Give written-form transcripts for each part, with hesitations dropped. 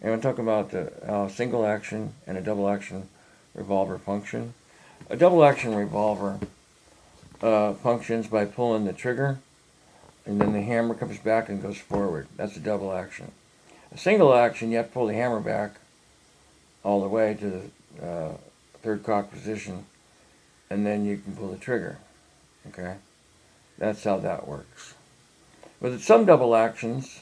And I'm talking about the single action and a double action revolver function. A double action revolver functions by pulling the trigger, and then the hammer comes back and goes forward. That's a double action. A single action, you have to pull the hammer back all the way to the third cock position, and then you can pull the trigger. Okay? That's how that works. With some double actions,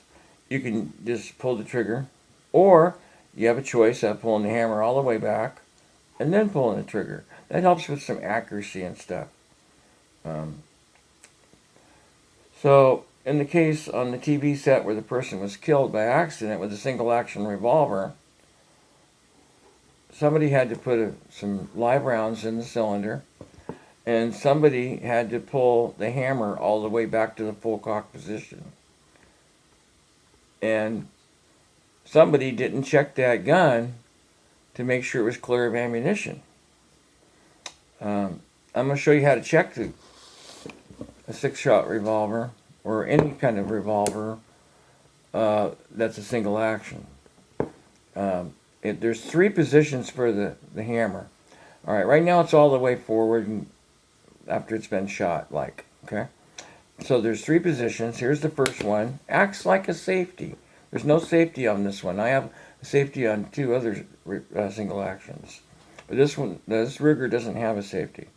you can just pull the trigger, or you have a choice of pulling the hammer all the way back and then pulling the trigger. That helps with some accuracy and stuff. So, in the case on the TV set where the person was killed by accident with a single action revolver, somebody had to put some live rounds in the cylinder, and somebody had to pull the hammer all the way back to the full cock position. And somebody didn't check that gun to make sure it was clear of ammunition. I'm going to show you how to check a 6-shot revolver or any kind of revolver that's a single action. There's 3 positions for the hammer. All right, right now it's all the way forward and after it's been shot, okay? So there's 3 positions. Here's the first one. Acts like a safety. There's no safety on this one. I have a safety on 2 other single actions. But this Ruger doesn't have a safety.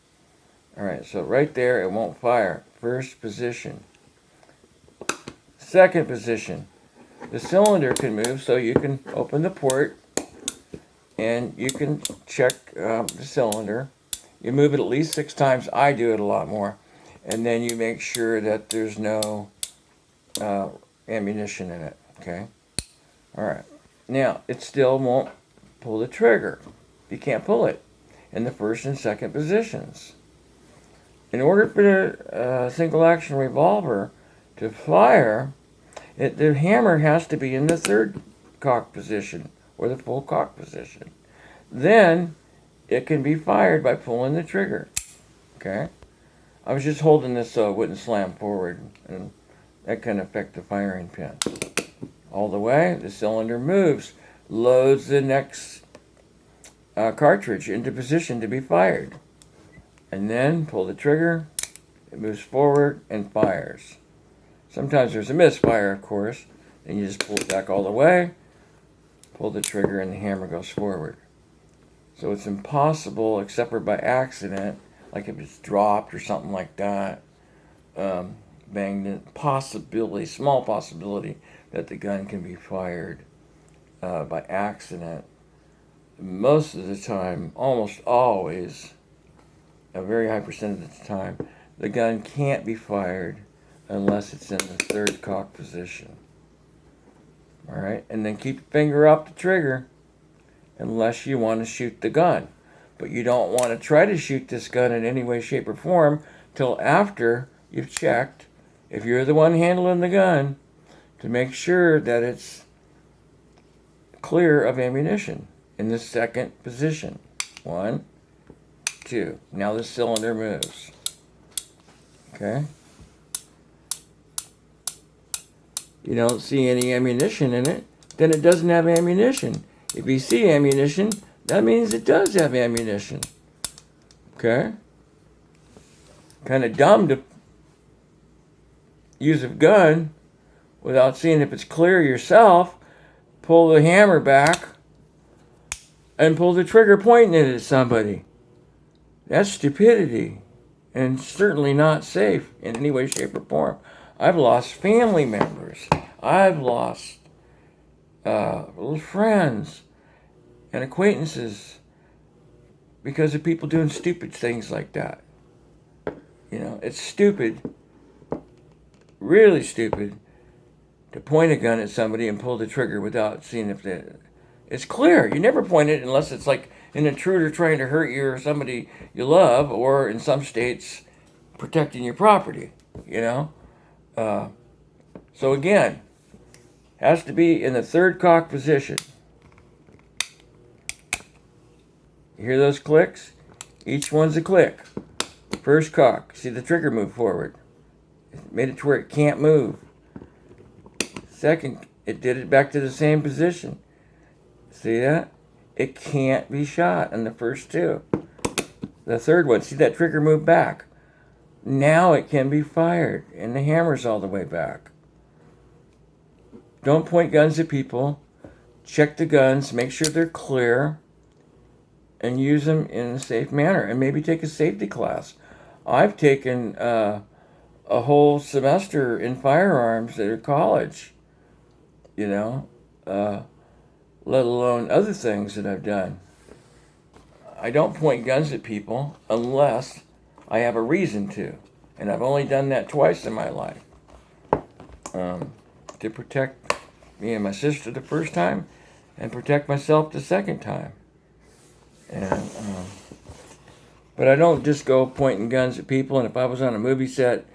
All right, so right there, it won't fire. First position. Second position. The cylinder can move, so you can open the port and you can check the cylinder. You move it at least 6 times. I do it a lot more. And then you make sure that there's no ammunition in it, okay? All right. Now, it still won't pull the trigger. You can't pull it in the first and second positions. In order for the single action revolver to fire, the hammer has to be in the third cock position or the full cock position. Then it can be fired by pulling the trigger. Okay? I was just holding this so it wouldn't slam forward, and that can affect the firing pin. All the way, the cylinder moves, loads the next cartridge into position to be fired. And then pull the trigger, it moves forward and fires. Sometimes there's a misfire, of course, and you just pull it back all the way, pull the trigger, and the hammer goes forward. So it's impossible, except for by accident, like if it's dropped or something like that, banged in, small possibility that the gun can be fired by accident. Most of the time, almost always, a very high percentage of the time, the gun can't be fired unless it's in the third cock position. All right, and then keep your finger off the trigger unless you want to shoot the gun. But you don't want to try to shoot this gun in any way, shape, or form till after you've checked, if you're the one handling the gun, to make sure that it's clear of ammunition in the second position. 1, 2. Now the cylinder moves. Okay? You don't see any ammunition in it, then it doesn't have ammunition. If you see ammunition, that means it does have ammunition. Okay? Kind of dumb to use a gun without seeing if it's clear yourself. Pull the hammer back and pull the trigger pointing it at somebody. That's stupidity and certainly not safe in any way, shape, or form. I've lost family members. I've lost little friends and acquaintances because of people doing stupid things like that. You know, it's stupid, really stupid, to point a gun at somebody and pull the trigger without seeing if it's clear. You never point it unless it's like an intruder trying to hurt you or somebody you love, or in some states, protecting your property, you know? So again, has to be in the third cock position. You hear those clicks? Each one's a click. First cock. See the trigger move forward. It made it to where it can't move. Second, it did it back to the same position. See that? It can't be shot in the first two. The third one, see that trigger move back. Now it can be fired, and the hammer's all the way back. Don't point guns at people. Check the guns, make sure they're clear, and use them in a safe manner. And maybe take a safety class. I've taken a whole semester in firearms at college, let alone other things that I've done. I don't point guns at people unless I have a reason to. And I've only done that twice in my life. To protect me and my sister the first time, and protect myself the second time. And but I don't just go pointing guns at people. And if I was on a movie set,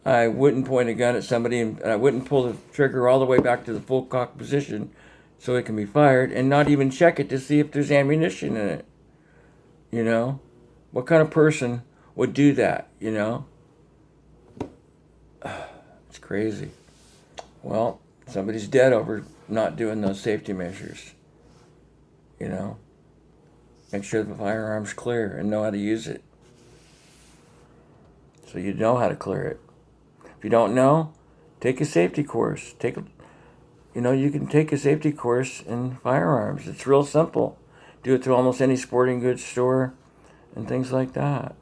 I wouldn't point a gun at somebody, and I wouldn't pull the trigger all the way back to the full cock position so it can be fired, and not even check it to see if there's ammunition in it. What kind of person would do that? It's crazy. Well, somebody's dead over not doing those safety measures. Make sure the firearm's clear and know how to use it. So you know how to clear it. If you don't know, take a safety course. You can take a safety course in firearms. It's real simple. Do it through almost any sporting goods store and things like that.